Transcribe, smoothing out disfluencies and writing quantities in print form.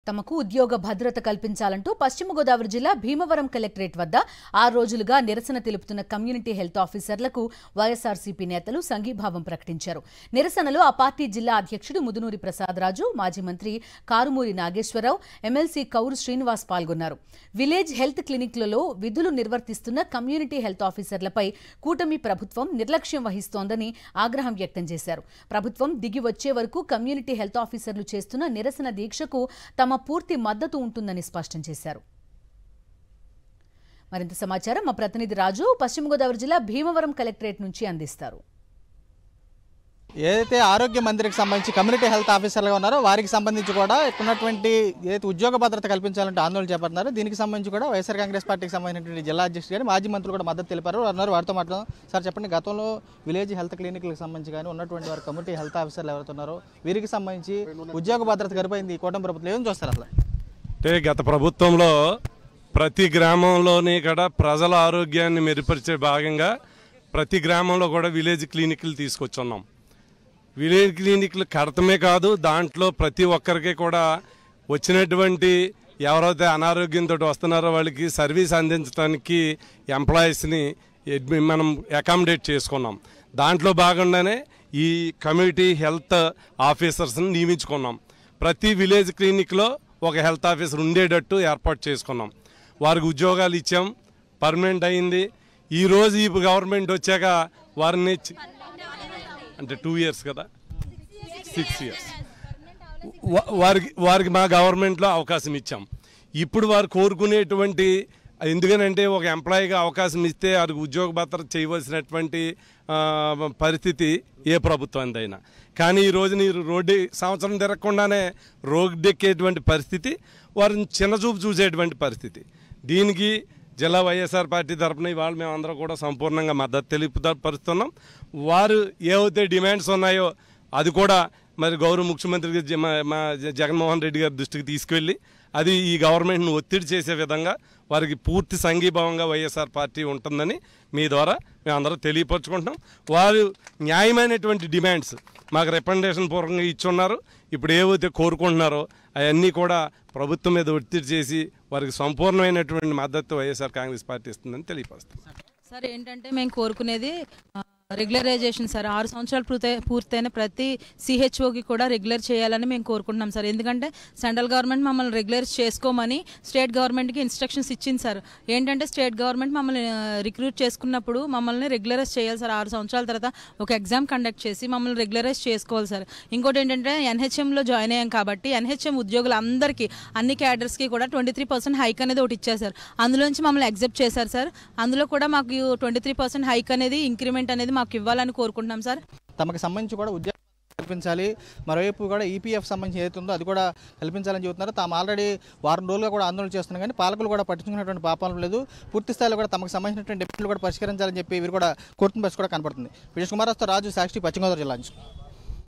తమకు ఉద్యోగ భద్రత కల్పించాలంటూ పశ్చిమ గోదావరి జిల్లా భీమవరం కలెక్టరేట్ వద్ద 6 రోజులుగా నిరసన తెలుపుతున్న కమ్యూనిటీ హెల్త్ ఆఫీసర్లకు వైఎస్ఆర్సీపీ నేతలు సంఘీభావం ప్రకటించారు. నిరసనలో ఆ పార్టీ జిల్లా అధ్యక్షుడు ముదునూరి ప్రసాదరాజు, మాజీ మంత్రి కారుమూరి నాగేశ్వరరావు, ఎమ్మెల్సీ కౌరు శ్రీనివాస్ పాల్గొన్నారు. విలేజ్ హెల్త్ క్లినిక్లలో విధులు నిర్వర్తిస్తున్న కమ్యూనిటీ హెల్త్ ఆఫీసర్లపై కూటమి ప్రభుత్వం నిర్లక్ష్యం వహిస్తోందని ఆగ్రహం వ్యక్తం చేశారు. ప్రభుత్వం దిగి వచ్చే వరకు కమ్యూనిటీ హెల్త్ ఆఫీసర్లు చేస్తున్న నిరసన దీక్షకు తమ పూర్తి మద్దతు ఉంటుందని స్పష్టం చేశారు. మరింత సమాచారం మా ప్రతినిధి రాజు పశ్చిమ గోదావరి జిల్లా భీమవరం కలెక్టరేట్ నుంచి అందిస్తారు. ఏదైతే ఆరోగ్య మంత్రికి సంబంధించి కమ్యూనిటీ హెల్త్ ఆఫీసర్లుగా ఉన్నారో వారికి సంబంధించి కూడా ఉన్నటువంటి ఏదైతే ఉద్యోగ భద్రత కల్పించాలంటే ఆందోళన చేపడుతున్నారో దీనికి సంబంధించి కూడా వైఎస్ఆర్ కాంగ్రెస్ పార్టీకి సంబంధించినటువంటి జిల్లా అధ్యక్షుడు గారు మాజీ మంత్రులు కూడా మద్దతు తెలిపారు. వారితో మాట్లాడదాం. సార్ చెప్పండి, గతంలో విలేజ్ హెల్త్ క్లినిక్లకు సంబంధించి కానీ ఉన్నటువంటి వారు కమ్యూనిటీ హెల్త్ ఆఫీసర్లు ఎవరుతున్నారో వీరికి సంబంధించి ఉద్యోగ భద్రత గరిపోయింది ఈ కూటమి ప్రభుత్వం ఏం చూస్తారు అసలు? అంటే గత ప్రభుత్వంలో ప్రతి గ్రామంలోని కూడా ప్రజల ఆరోగ్యాన్ని మెరుగుపరిచే భాగంగా ప్రతి గ్రామంలో కూడా విలేజ్ క్లినిక్లు తీసుకొచ్చున్నాం. విలేజ్ క్లినిక్లు కడతమే కాదు, దాంట్లో ప్రతి ఒక్కరికి కూడా వచ్చినటువంటి ఎవరైతే అనారోగ్యంతో వస్తున్నారో వాళ్ళకి సర్వీస్ అందించడానికి ఎంప్లాయీస్ని మనం అకామిడేట్ చేసుకున్నాం. దాంట్లో భాగంగానే ఈ కమ్యూనిటీ హెల్త్ ఆఫీసర్స్ని నియమించుకున్నాం. ప్రతి విలేజ్ క్లినిక్లో ఒక హెల్త్ ఆఫీసర్ ఉండేటట్టు ఏర్పాటు చేసుకున్నాం. వారికి ఉద్యోగాలు ఇచ్చాం, పర్మనెంట్ అయింది. ఈరోజు ఈ గవర్నమెంట్ వచ్చాక వారిని అంటే 2 years కదా, 6 years వారికి మా గవర్నమెంట్లో అవకాశం ఇచ్చాం. ఇప్పుడు వారు కోరుకునేటువంటి ఎందుకనంటే ఒక ఎంప్లాయీగా అవకాశం ఇస్తే వారికి ఉద్యోగ భద్రత చేయవలసినటువంటి పరిస్థితి ఏ ప్రభుత్వందైనా. కానీ ఈరోజు మీరు సంవత్సరం తిరగకుండానే రోడ్డెక్కేటువంటి పరిస్థితి, వారిని చిన్నచూపు చూసేటువంటి పరిస్థితి. దీనికి జిల్లా వైఎస్ఆర్ పార్టీ తరఫున ఇవాళ మేమందరం కూడా సంపూర్ణంగా మద్దతు తెలియపరుస్తున్నాం. వారు ఏవైతే డిమాండ్స్ ఉన్నాయో అది కూడా మరి గౌరవ ముఖ్యమంత్రి మా జగన్మోహన్ రెడ్డి గారి దృష్టికి తీసుకువెళ్ళి అది ఈ గవర్నమెంట్ను ఒత్తిడి చేసే విధంగా వారికి పూర్తి సంఘీభావంగా వైఎస్ఆర్ పార్టీ ఉంటుందని మీ ద్వారా మేమందరం తెలియపరచుకుంటున్నాం. వారు న్యాయమైనటువంటి డిమాండ్స్ మాకు రికమెండేషన్ పూర్వకంగా ఇచ్చున్నారు. ఇప్పుడు ఏవైతే కోరుకుంటున్నారో అవన్నీ కూడా ప్రభుత్వం మీద ఒత్తిడి చేసి వారికి సంపూర్ణమైనటువంటి మద్దతు వైఎస్ఆర్ కాంగ్రెస్ పార్టీ ఇస్తుందని తెలియపరుస్తాం. సార్ ఏంటంటే మేము కోరుకునేది రెగ్యులరైజేషన్ సార్. 6 సంవత్సరాలు పూర్తయిన ప్రతి సిహెచ్ఓకి కూడా రెగ్యులర్ చేయాలని మేము కోరుకుంటున్నాం సార్. ఎందుకంటే సెంట్రల్ గవర్నమెంట్ మమ్మల్ని రెగ్యులర్ చేసుకోమని స్టేట్ గవర్నమెంట్కి ఇన్స్ట్రక్షన్స్ ఇచ్చింది సార్. ఏంటంటే స్టేట్ గవర్నమెంట్ మమ్మల్ని రిక్రూట్ చేసుకున్నప్పుడు మమ్మల్ని రెగ్యులరైజ్ చేయాలి సార్. 6 సంవత్సరాల తర్వాత ఒక ఎగ్జామ్ కండక్ట్ చేసి మమ్మల్ని రెగ్యులరైజ్ చేసుకోవాలి సార్. ఇంకోటి ఏంటంటే ఎన్హెచ్ఎంలో జాయిన్ అయ్యాం కాబట్టి ఎన్హెచ్ఎం ఉద్యోగులందరికీ అన్ని క్యాడర్స్కి కూడా 23% హైక్ అనేది ఒకటి ఇచ్చారు సార్. అందులోంచి మమ్మల్ని యాక్సెప్ట్ చేశారు సార్. అందులో కూడా మాకు 23% హైక్ అనేది ఇంక్రిమెంట్ అనేది మాకు ఇవ్వాలని కోరుకుంటున్నాం సార్. తమకు సంబంధించి కూడా ఉద్యోగం కల్పించాలి, మరోవైపు కూడా ఈపీఎఫ్ సంబంధించి ఏదైతుందో అది కూడా కల్పించాలని చెబుతున్నారు. తాము ఆల్రెడీ వారం రోజులుగా కూడా ఆందోళన చేస్తున్నాం, కానీ పాలకులు కూడా పట్టించుకున్నటువంటి పాపాలు లేదు. పూర్తి స్థాయిలో కూడా తమకు సంబంధించినటువంటి డిమాండ్లు కూడా పరిష్కరించాలని చెప్పి వీరు కూడా కోర్టును బస్సు కూడా కనపడుతుంది. విజయ్ కుమార్ రాజు, సాక్షి, పశ్చిమ గోదావరి జిల్లా నుంచి.